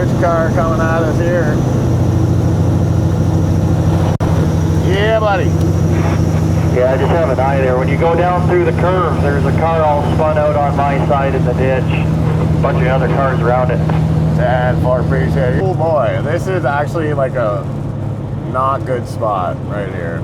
Which car coming at us here? Yeah, buddy. Yeah, I just have an eye there. When you go down through the curve, there's a car all spun out on my side in the ditch. A bunch of other cars around it. 10-4, appreciate it. Oh boy, this is actually like a not good spot right here.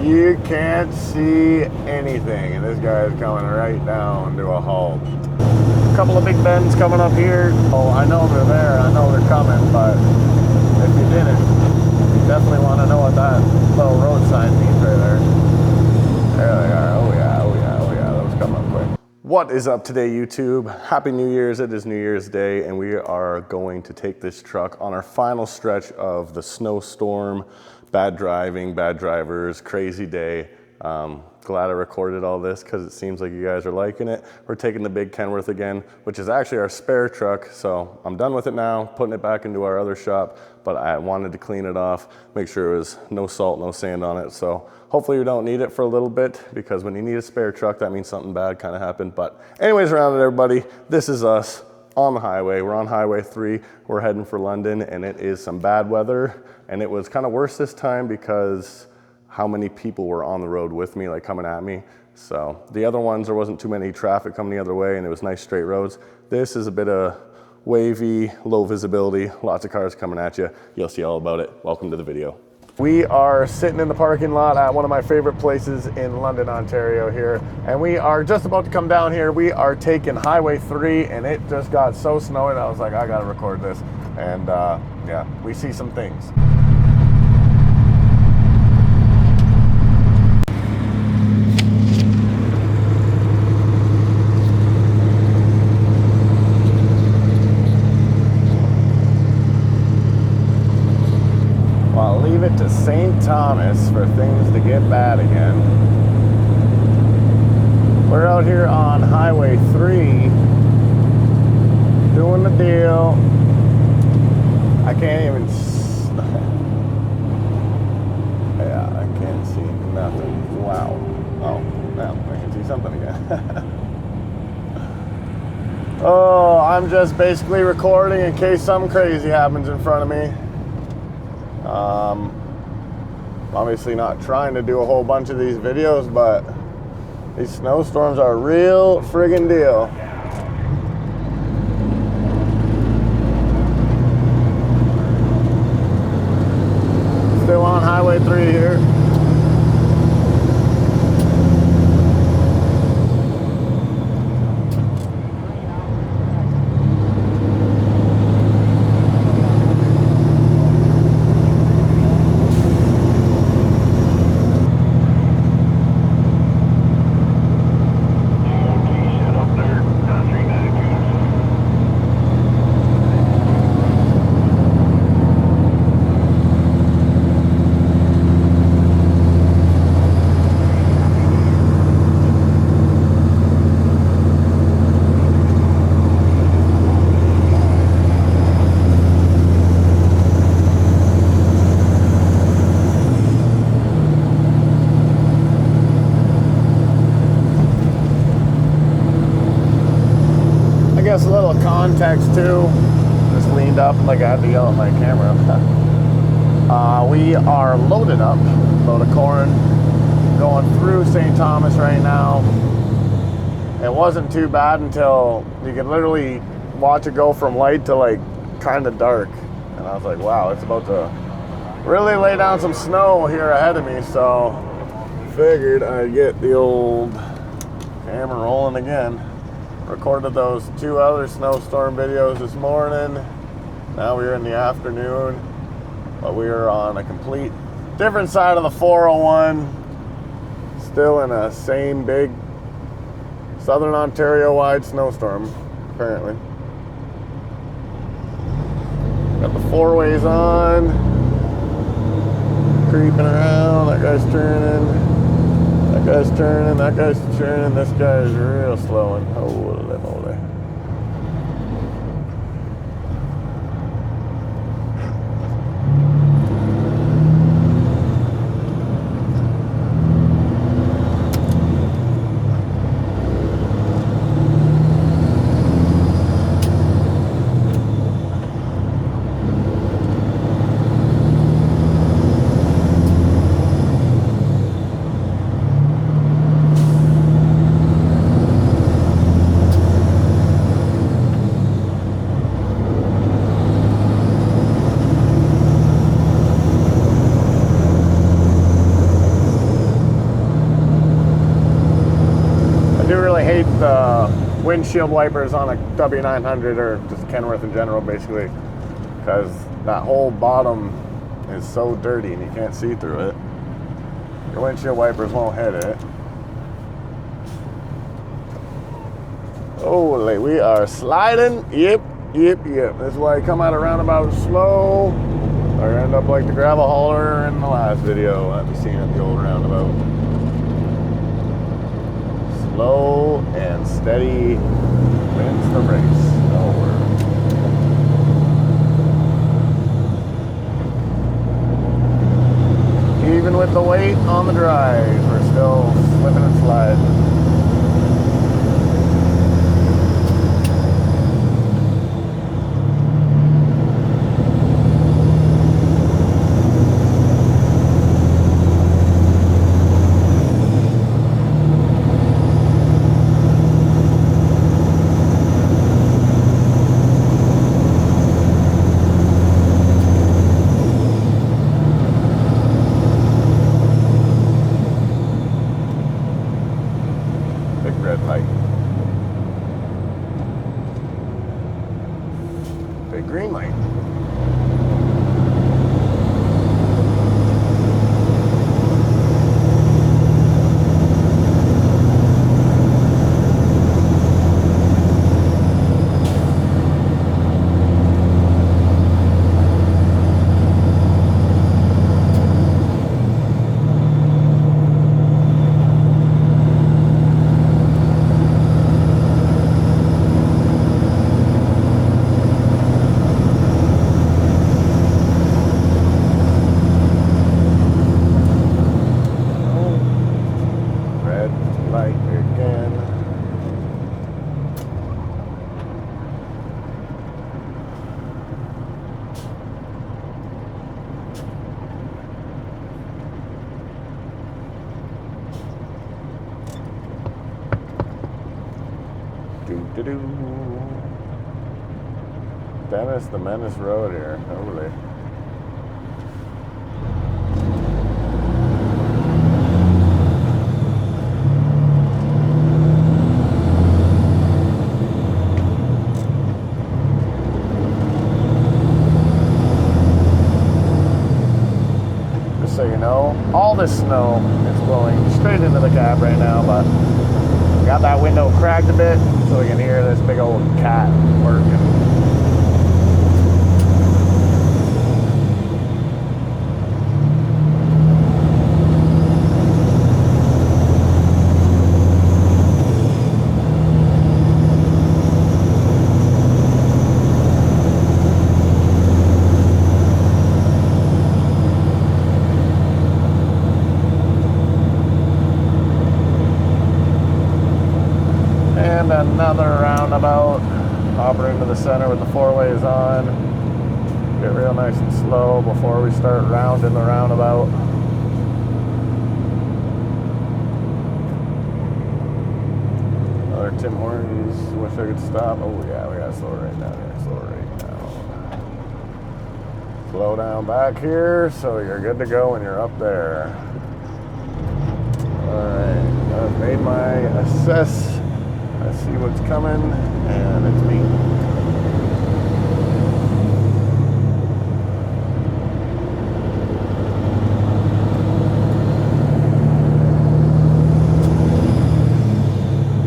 You can't see anything, and this guy is coming right down to a halt. A couple of big bends coming up here. Oh, I know they're there, I know they're coming, but if you didn't, you definitely want to know what that little road sign means right there. There they are. Oh yeah, oh yeah, oh yeah, those come up quick. What is up today, YouTube? Happy New Year's. It is New Year's Day, and we are going to take this truck on our final stretch of the snowstorm. Bad driving, bad drivers, crazy day. Glad I recorded all this because it seems like you guys are liking it. We're taking the big Kenworth again, which is actually our spare truck. So I'm done with it now, putting it back into our other shop, but I wanted to clean it off, make sure it was no salt, no sand on it. So hopefully we don't need it for a little bit, because when you need a spare truck, that means something bad kind of happened. But anyways, around it, everybody, this is us on the highway. We're on Highway 3. We're heading for London, and it is some bad weather. And it was kind of worse this time because how many people were on the road with me, like coming at me. So the other ones, there wasn't too many traffic coming the other way, and it was nice straight roads. This is a bit of wavy, low visibility, lots of cars coming at you. You'll see all about it. Welcome to the video. We are sitting in the parking lot at one of my favorite places in London, Ontario here, and we are just about to come down here. We are taking Highway 3, and it just got so snowy that I was like, I gotta record this. And yeah, we see some things. I'll leave it to St. Thomas for things to get bad again. We're out here on Highway 3 doing the deal. I can't even yeah, I can't see nothing. Wow. Oh, now I can see something again. Oh, I'm just basically recording in case something crazy happens in front of me. Obviously not trying to do a whole bunch of these videos, but these snowstorms are a real friggin' deal. Still on Highway 3 here. A little context too. Just leaned up like I had to yell at my camera. We are loaded up, load of corn, going through St. Thomas right now. It wasn't too bad until you could literally watch it go from light to like kind of dark, and I was like, wow, it's about to really lay down some snow here ahead of me. So figured I'd get the old camera rolling again. Recorded those 2 other snowstorm videos this morning. Now we're in the afternoon, but we are on a complete different side of the 401. Still in a same big Southern Ontario wide snowstorm, apparently. Got the 4-ways on, creeping around. That guy's turning. That guy's turning, that guy's turning, this guy is real slowing. Holy moly. windshield wipers on a W900 or just Kenworth in general, basically, because that whole bottom is so dirty and you can't see through it. Your windshield wipers won't hit it. Holy, we are sliding. Yep. That's why I come out of roundabout slow, or end up like the gravel hauler in the last video that we seen at the old roundabout. Slow and steady wins the race. No word. Even with the weight on the drive, we're still slipping and sliding. Green light. Dennis the Menace Road here. Holy. Just so you know, all this snow is blowing straight into the cab right now, but got that window cracked a bit so we can hear this big old cat working. Another roundabout, hopper into the center with the four-ways on. Get real nice and slow before we start rounding the roundabout. Another Tim Hortons. Wish I could stop. Oh yeah, we gotta slow right down here. Slow right down. Slow down back here so you're good to go when you're up there. Alright, I've made my assess. I see what's coming, and it's me.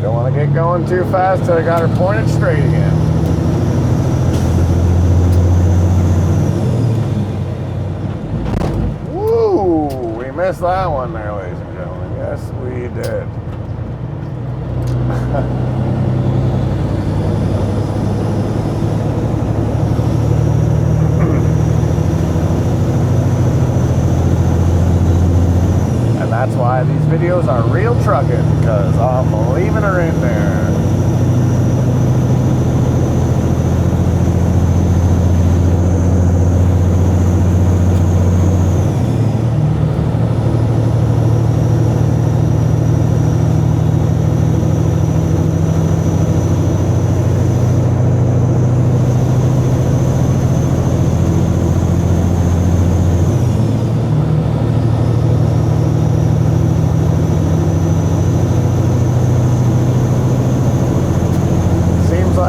Don't want to get going too fast till I got her pointed straight again. Woo! We missed that one there, ladies and gentlemen. Yes, we did. And that's why these videos are real trucking, because I'm leaving her in there.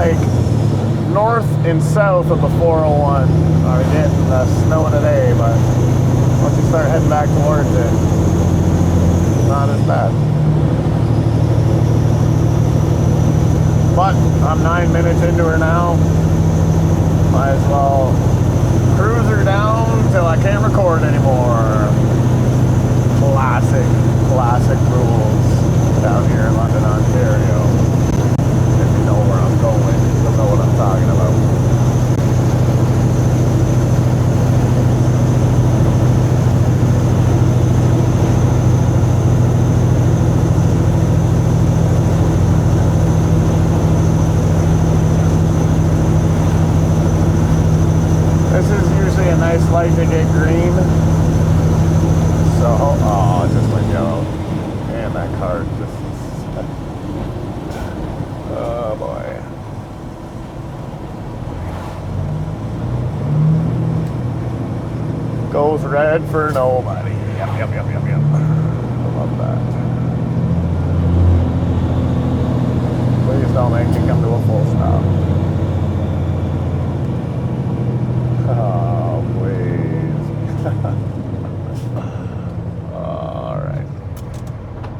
like north and south of the 401 are getting snow today, but once you start heading back towards it, not as bad. But I'm 9 minutes into her now. Might as well cruise her down till I can't record anymore. Classic rules down here in London, Ontario. If you know where I'm going, you'll know what I'm talking about. Nice light to get green. So, oh, it just went yellow. And that car just, oh boy. Goes red for nobody. Yep. I love that. Please don't make me come to a full stop. Oh, please. Alright.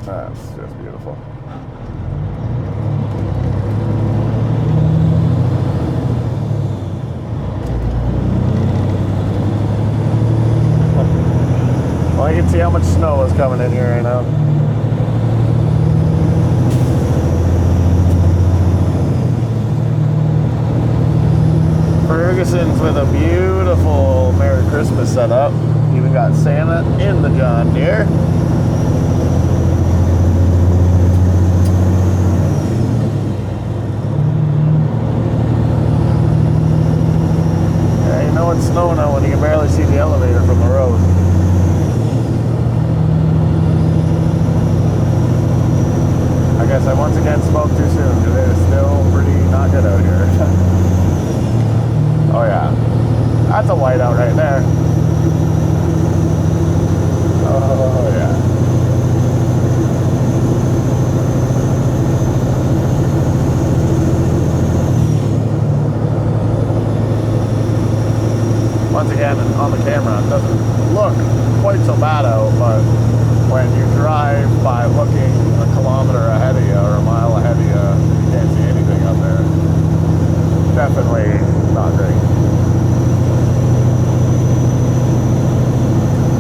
That's just beautiful. Well, you can see how much snow is coming in here right now. Ferguson's with a beautiful Merry Christmas setup. Even got Santa in the John Deere. Yeah, you know it's snowing out when you can barely see the elevator from the road. I guess I once again spoke too soon because it is still pretty not good out here. Oh yeah, that's a whiteout right there. Oh yeah. Once again, on the camera, it doesn't look quite so bad out, but when you drive by looking a kilometer ahead of you or a mile ahead of you, you can't see anything up there. Definitely not great.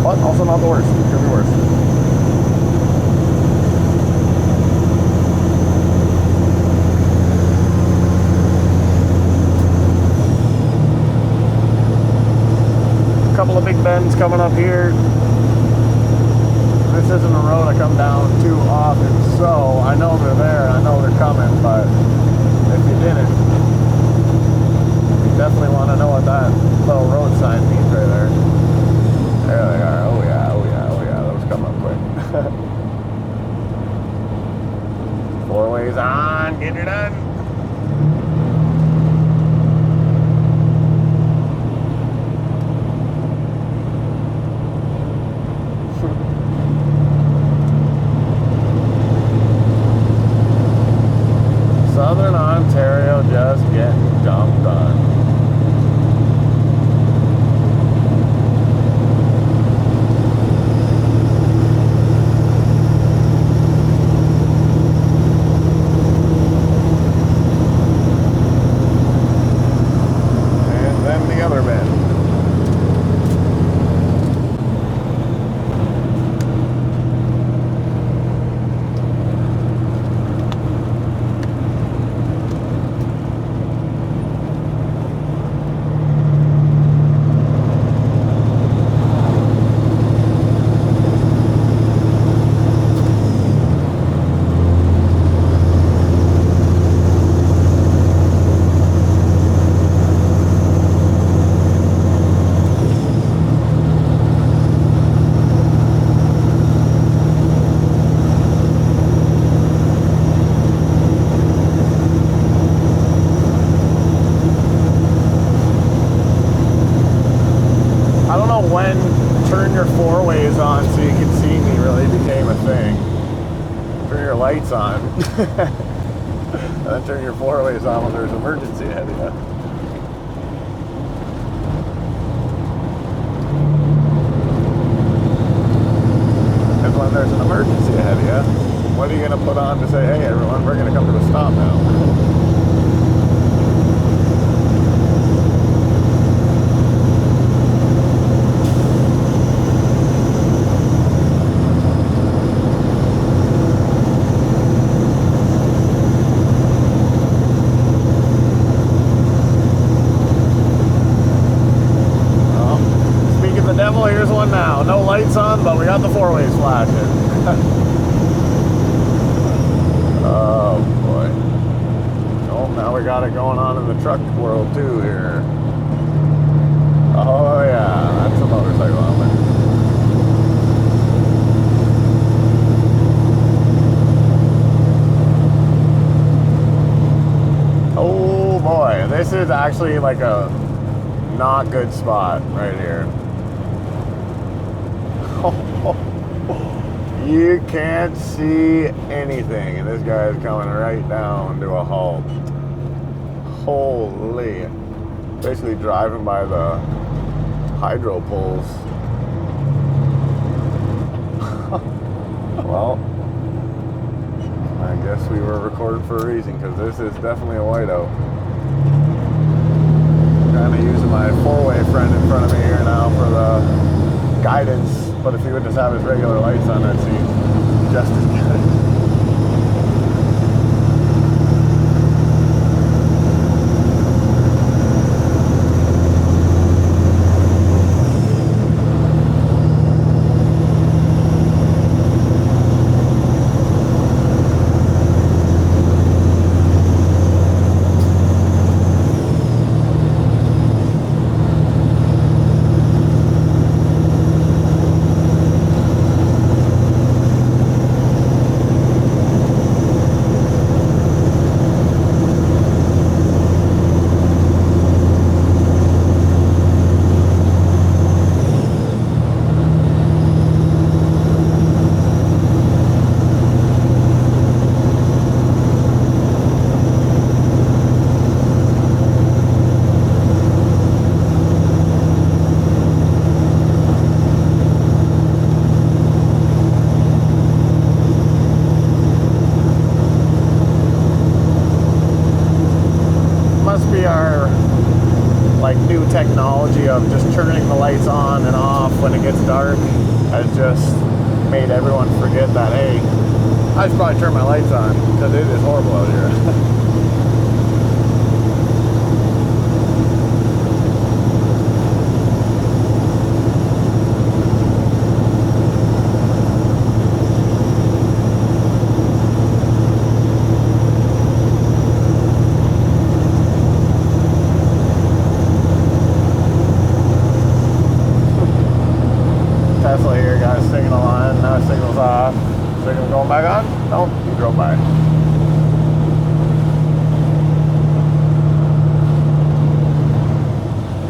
But also not the worst. It could be worse. A couple of big bends coming up here. This isn't a road I come down too often, so I know they're there, I know they're coming, but if you didn't, you definitely want to know what that little road sign means right there. There they are. Oh yeah, those come up quick. 4 ways on, get her done. Southern Ontario just getting dumped on. And then the other bend. When turn your 4 ways on so you can see me really became a thing. Turn your lights on. And then turn your four ways on when there's an emergency ahead of you. Because when there's an emergency ahead of you, what are you going to put on to say, hey everyone, we're going to come to a stop now? Here's one now. No lights on, but we got the four ways flashing. Oh boy. Oh, now we got it going on in the truck world too here. Oh yeah, that's a motorcycle helmet. Oh boy, this is actually like a not good spot right here. You can't see anything, and this guy is coming right down to a halt. Holy. Basically driving by the hydro poles. Well, I guess we were recorded for a reason, because this is definitely a whiteout. Kind of using my four-way friend in front of me here now for the guidance. But if he would just have his regular lights on, I'd see just as good. Technology of just turning the lights on and off when it gets dark has just made everyone forget that, hey, I should probably turn my lights on because it is horrible out here. Here, got a signal on, now signal's off. Signal going back on? No, he drove by.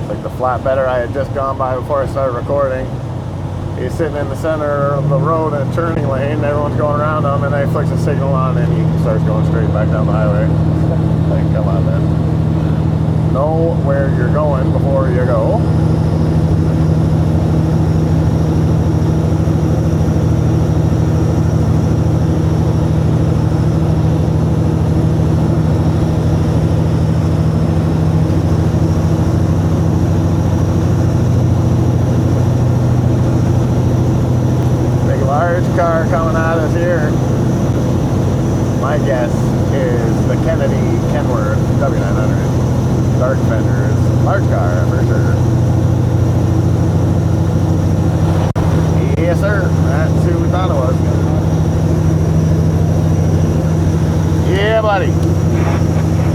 It's like the flatbedder I had just gone by before I started recording. He's sitting in the center of the road in a turning lane, everyone's going around him, and then he flicks a signal on and he starts going straight back down the highway. Like, come on then. Know where you're going before you go. Car coming at us here. My guess is the Kennedy Kenworth W900. Dark fenders, large car for sure. Yes sir, that's who we thought it was. Yeah buddy.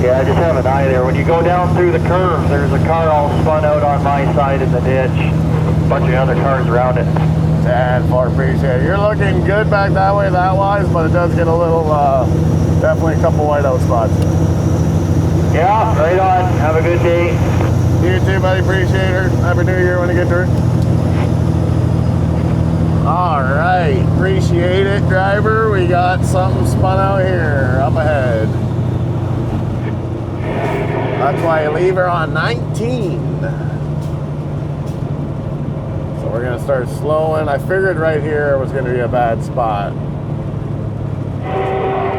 Yeah, I just have an eye there. When you go down through the curves, there's a car all spun out on my side in the ditch. A bunch of other cars around it. And for appreciate it. You're looking good back that way, that wise, but it does get a little, definitely a couple whiteout spots. Yeah, right on. Have a good day. You too, buddy. Appreciate her. Happy New Year when you get to her. All right. Appreciate it, driver. We got something spun out here up ahead. That's why you leave her on 19. So we're gonna start slowing. I figured right here was gonna be a bad spot.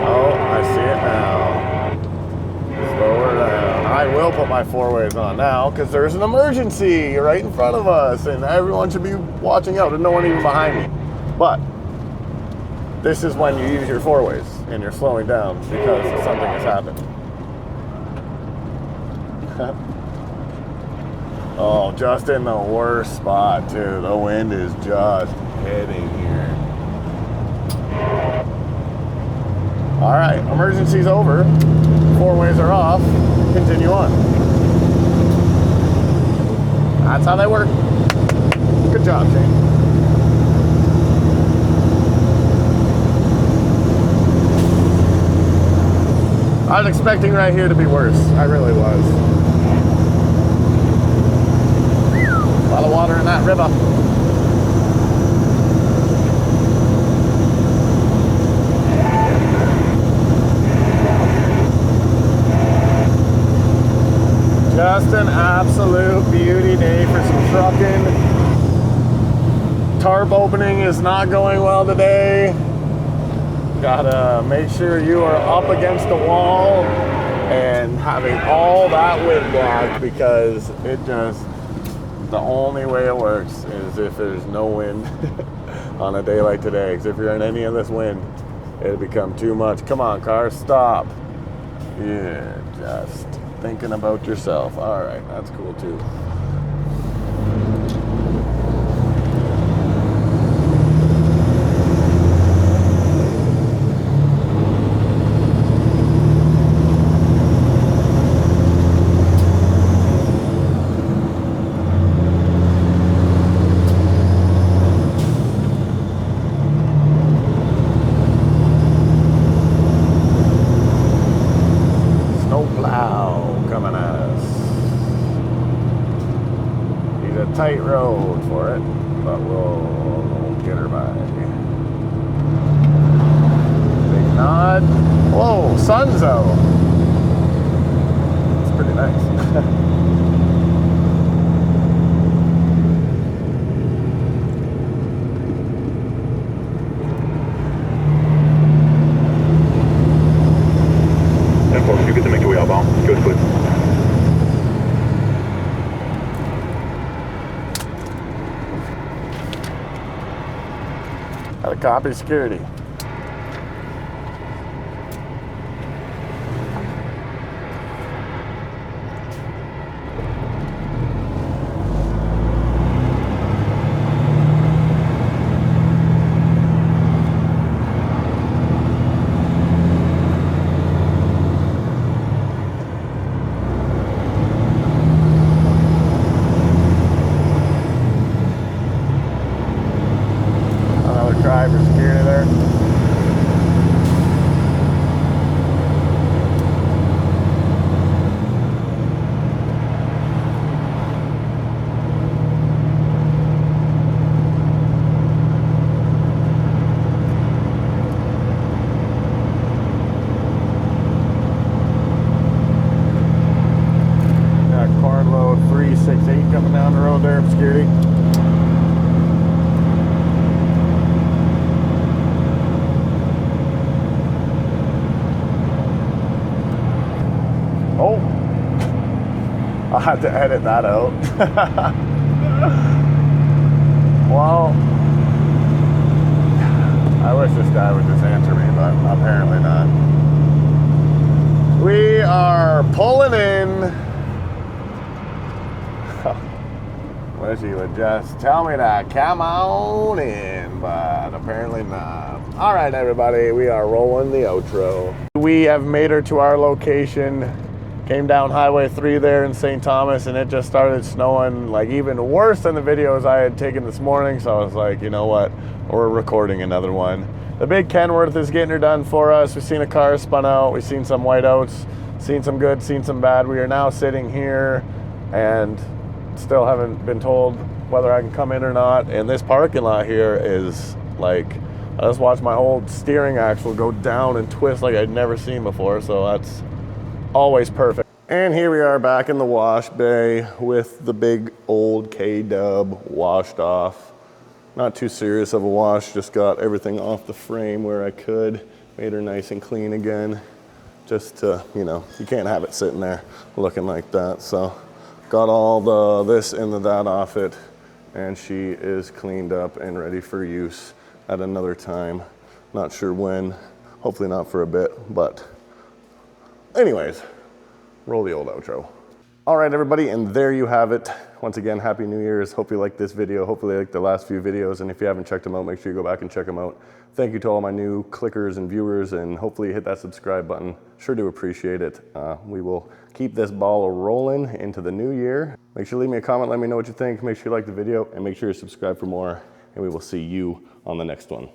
Oh, I see it now. Slow her down. I will put my four-ways on now because there's an emergency right in front of us and everyone should be watching out. There's no one even behind me. But this is when you use your four-ways and you're slowing down because something has happened. Oh, just in the worst spot too. The wind is just hitting here. All right, emergency's over. Four-ways are off. Continue on. That's how they work. Good job, Shane. I was expecting right here to be worse. I really was. A lot of water in that river. Just an absolute beauty day for some trucking. Tarp opening is not going well today. Gotta make sure you are up against the wall and having all that wind blocked because it just, the only way it works is if there's no wind on a day like today. Because if you're in any of this wind, it'll become too much. Come on, car, stop. Yeah, just thinking about yourself. All right, that's cool too. Tight road for it, but we'll get her by. Big nod. Whoa, sun's out. It's pretty nice. And folks, you get to make your way outbound. Good, please. Gotta copy security. Driver security there. Got car load 368 coming down the road there, security. Oh, I'll have to edit that out. Well, I wish this guy would just answer me, but apparently not. We are pulling in. Wish he would just tell me to come on in, but apparently not. All right, everybody, we are rolling the outro. We have made her to our location. Came down Highway 3 there in St. Thomas, and it just started snowing, like even worse than the videos I had taken this morning. So I was like, you know what? We're recording another one. The big Kenworth is getting her done for us. We've seen a car spun out. We've seen some whiteouts, seen some good, seen some bad. We are now sitting here and still haven't been told whether I can come in or not. And this parking lot here is like, I just watched my old steering axle go down and twist like I'd never seen before. So that's always perfect. And here we are back in the wash bay with the big old K-Dub washed off. Not too serious of a wash, just got everything off the frame where I could. Made her nice and clean again. Just to, you know, you can't have it sitting there looking like that. So got all the this and the that off it, and she is cleaned up and ready for use at another time. Not sure when, hopefully not for a bit, but anyways, roll the old outro. All right, everybody, and there you have it. Once again, Happy New Year's. Hope you liked this video. Hopefully you liked the last few videos, and if you haven't checked them out, make sure you go back and check them out. Thank you to all my new clickers and viewers, and hopefully hit that subscribe button. Sure do appreciate it. We will keep this ball rolling into the new year. Make sure to leave me a comment, let me know what you think. Make sure you like the video, and make sure you subscribe for more, and we will see you on the next one.